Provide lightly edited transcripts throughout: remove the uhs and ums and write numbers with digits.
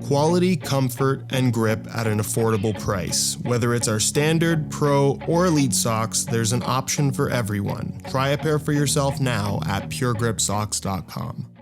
Quality, comfort, and grip at an affordable price. Whether it's our standard, pro, or elite socks, there's an option for everyone. Try a pair for yourself now at puregripsocks.com.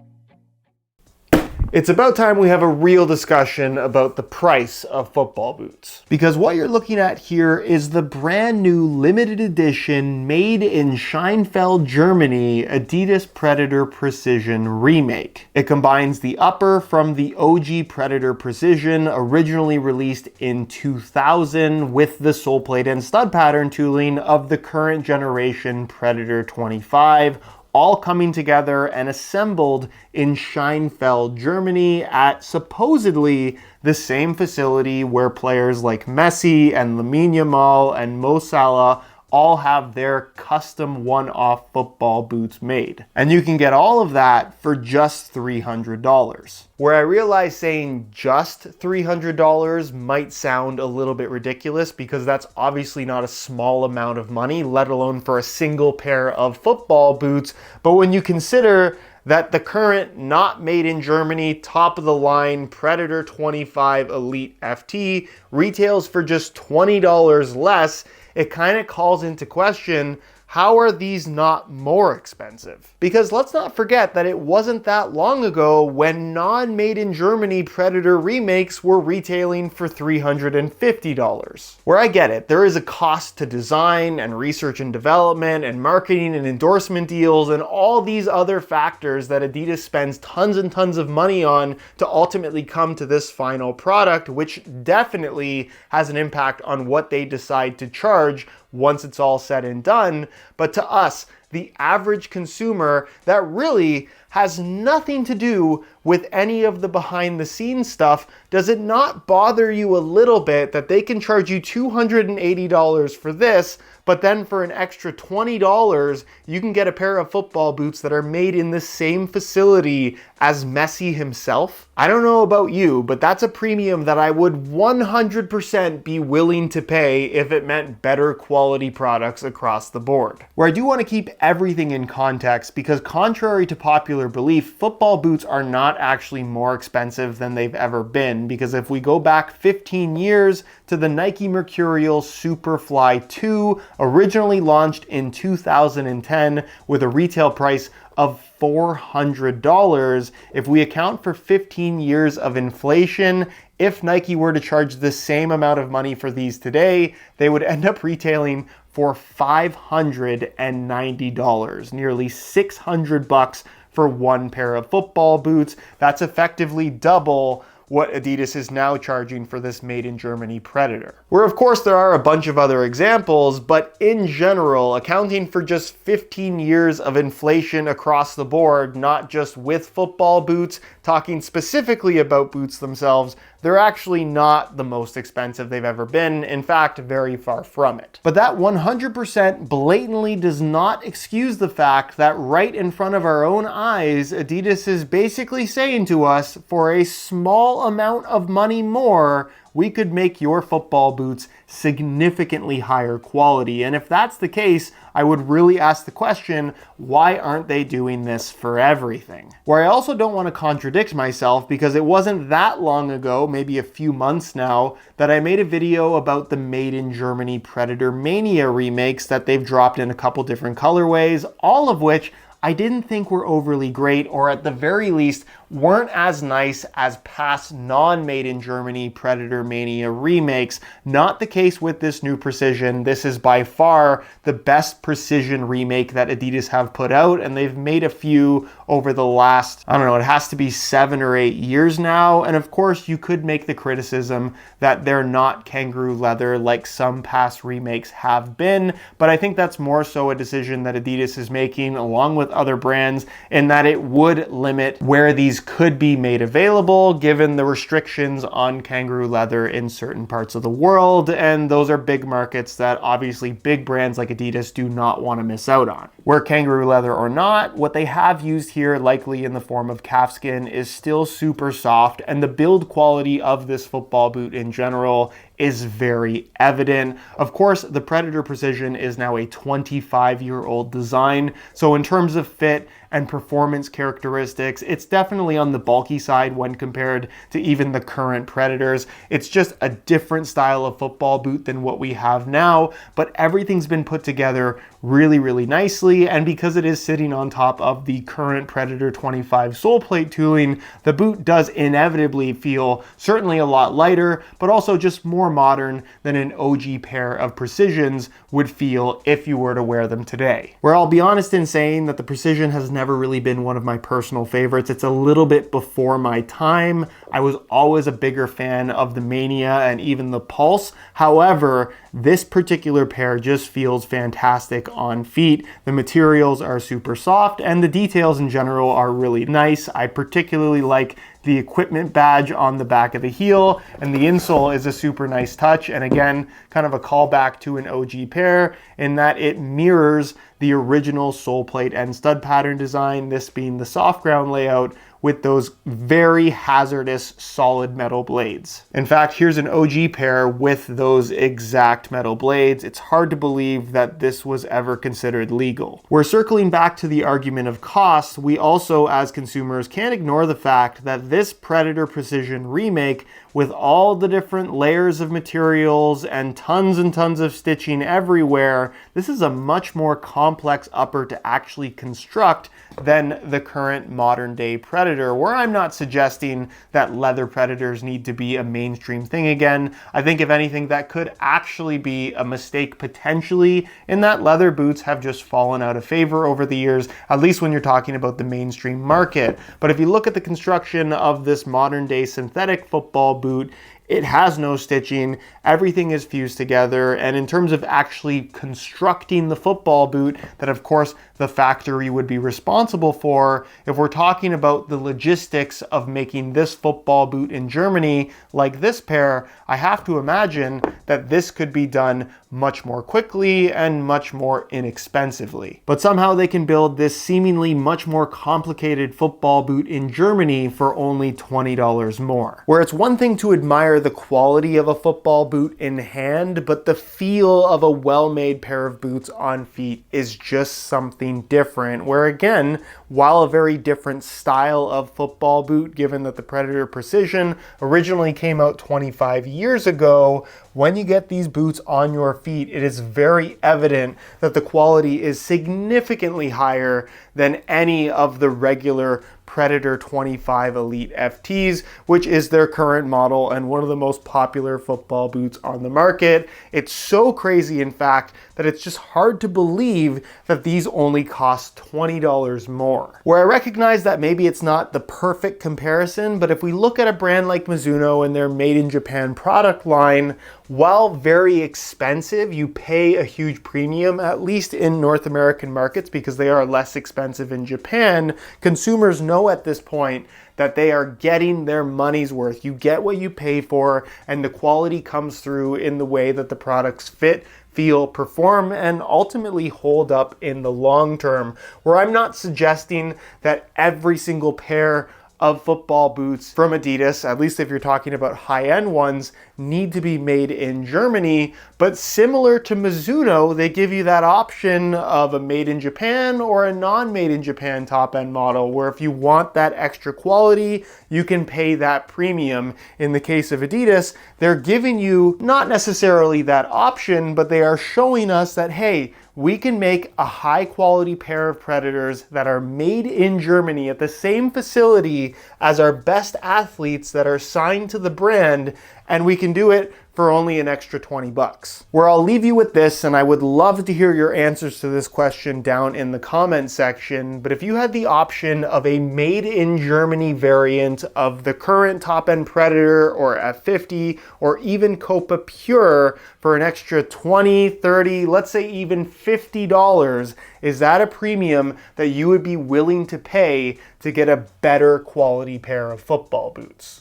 It's about time we have a real discussion about the price of football boots. Because what you're looking at here is the brand new limited edition, made in Scheinfeld, Germany, Adidas Predator Precision remake. It combines the upper from the OG Predator Precision, originally released in 2000, with the sole plate and stud pattern tooling of the current generation Predator 25, all coming together and assembled in Scheinfeld, Germany, at supposedly the same facility where players like Messi and Yamal and Salah all have their custom one-off football boots made. And you can get all of that for just $300. Where I realize saying just $300 might sound a little bit ridiculous, because that's obviously not a small amount of money, let alone for a single pair of football boots. But when you consider that the current not made in Germany, top of the line Predator 25 Elite FT retails for just $20 less, it kind of calls into question, how are these not more expensive? Because let's not forget that it wasn't that long ago when non-made in Germany Predator remakes were retailing for $350. Where I get it, there is a cost to design and research and development and marketing and endorsement deals and all these other factors that Adidas spends tons and tons of money on to ultimately come to this final product, which definitely has an impact on what they decide to charge once it's all said and done. But to us, the average consumer, that really has nothing to do with any of the behind the scenes stuff, does it not bother you a little bit that they can charge you $280 for this, but then for an extra $20, you can get a pair of football boots that are made in the same facility as Messi himself? I don't know about you, but that's a premium that I would 100% be willing to pay if it meant better quality products across the board. Where I do want to keep everything in context, because contrary to popular belief, football boots are not actually more expensive than they've ever been, because if we go back 15 years to the Nike Mercurial Superfly 2, originally launched in 2010 with a retail price of $400. If we account for 15 years of inflation, if Nike were to charge the same amount of money for these today, they would end up retailing for $590, nearly $600 for one pair of football boots. That's effectively double what Adidas is now charging for this made in Germany Predator. Where of course there are a bunch of other examples, but in general, accounting for just 15 years of inflation across the board, not just with football boots, talking specifically about boots themselves, they're actually not the most expensive they've ever been. In fact, very far from it. But that 100% blatantly does not excuse the fact that right in front of our own eyes, Adidas is basically saying to us, for a small amount of money more, we could make your football boots significantly higher quality. And if that's the case, I would really ask the question, why aren't they doing this for everything? Where I also don't want to contradict myself, because it wasn't that long ago, maybe a few months now, that I made a video about the Made in Germany Predator Mania remakes that they've dropped in a couple different colorways, all of which I didn't think were overly great, or at the very least weren't as nice as past non-made in Germany Predator Mania remakes. Not the case with this new Precision. This is by far the best Precision remake that Adidas have put out, and they've made a few over the last, I don't know, it has to be 7 or 8 years now. And of course you could make the criticism that they're not kangaroo leather like some past remakes have been, but I think that's more so a decision that Adidas is making along with other brands, in that it would limit where these could be made available given the restrictions on kangaroo leather in certain parts of the world, and those are big markets that obviously big brands like Adidas do not want to miss out on. Where kangaroo leather or not, what they have used here, likely in the form of calfskin, is still super soft, and the build quality of this football boot in general is very evident. Of course, the Predator Precision is now a 25-year-old design, so in terms of fit and performance characteristics, it's definitely on the bulky side when compared to even the current Predators. It's just a different style of football boot than what we have now, but everything's been put together really, really nicely, and because it is sitting on top of the current Predator 25 sole plate tooling, the boot does inevitably feel certainly a lot lighter, but also just more modern than an OG pair of Precisions would feel if you were to wear them today. Where I'll be honest in saying that the Precision has never really been one of my personal favorites. It's a little bit before my time. I was always a bigger fan of the Mania and even the Pulse. However, this particular pair just feels fantastic on feet. The materials are super soft and the details in general are really nice. I particularly like the equipment badge on the back of the heel, and the insole is a super nice touch, and again, kind of a callback to an OG pair in that it mirrors the original sole plate and stud pattern design, this being the soft ground layout with those very hazardous solid metal blades. In fact, here's an OG pair with those exact metal blades. It's hard to believe that this was ever considered legal. We're circling back to the argument of cost. We also, as consumers, can't ignore the fact that this Predator Precision remake, with all the different layers of materials and tons of stitching everywhere, this is a much more complex upper to actually construct than the current modern day Predator, where I'm not suggesting that leather Predators need to be a mainstream thing again. I think if anything, that could actually be a mistake potentially, in that leather boots have just fallen out of favor over the years, at least when you're talking about the mainstream market. But if you look at the construction of this modern day synthetic football boot, it has no stitching, everything is fused together, and in terms of actually constructing the football boot that of course the factory would be responsible for, if we're talking about the logistics of making this football boot in Germany like this pair, I have to imagine that this could be done much more quickly and much more inexpensively. But somehow they can build this seemingly much more complicated football boot in Germany for only $20 more. Where it's one thing to admire the quality of a football boot in hand, but the feel of a well-made pair of boots on feet is just something different. Where again, while a very different style of football boot, given that the Predator Precision originally came out 25 years ago, when you get these boots on your feet, it is very evident that the quality is significantly higher than any of the regular Predator 25 Elite FTs, which is their current model and one of the most popular football boots on the market. It's so crazy, in fact, that it's just hard to believe that these only cost $20 more. Where I recognize that maybe it's not the perfect comparison, but if we look at a brand like Mizuno and their Made in Japan product line, while very expensive, you pay a huge premium, at least in North American markets, because they are less expensive in Japan. Consumers know at this point that they are getting their money's worth. You get what you pay for, and the quality comes through in the way that the products fit, feel, perform, and ultimately hold up in the long term. Where I'm not suggesting that every single pair of football boots from Adidas, at least if you're talking about high-end ones, need to be made in Germany, but similar to Mizuno, they give you that option of a made in Japan or a non-made in Japan top-end model, where if you want that extra quality, you can pay that premium. In the case of Adidas, they're giving you not necessarily that option, but they are showing us that, hey, we can make a high quality pair of Predators that are made in Germany at the same facility as our best athletes that are signed to the brand, and we can do it for only an extra 20 bucks. Where I'll leave you with this, and I would love to hear your answers to this question down in the comment section, but if you had the option of a made in Germany variant of the current top-end Predator or F50 or even Copa Pure for an extra 20, 30, let's say even $50, is that a premium that you would be willing to pay to get a better quality pair of football boots?